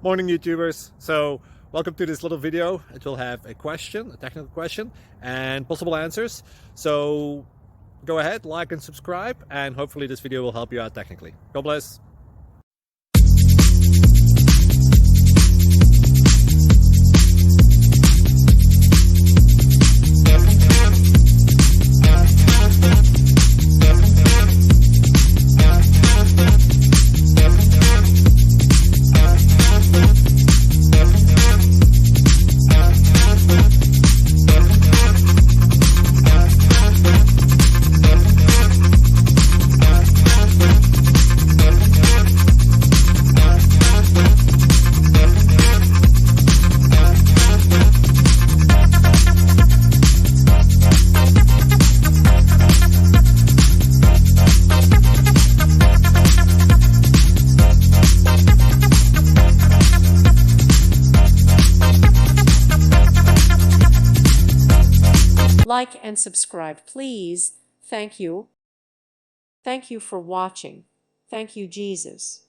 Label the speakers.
Speaker 1: Morning YouTubers. So welcome to this little video. It will have a question, a technical question, and possible answers. So go ahead, like and subscribe, and hopefully this video will help you out technically. God bless.
Speaker 2: Like and subscribe, please. Thank you. Thank you for watching. Thank you, Jesus.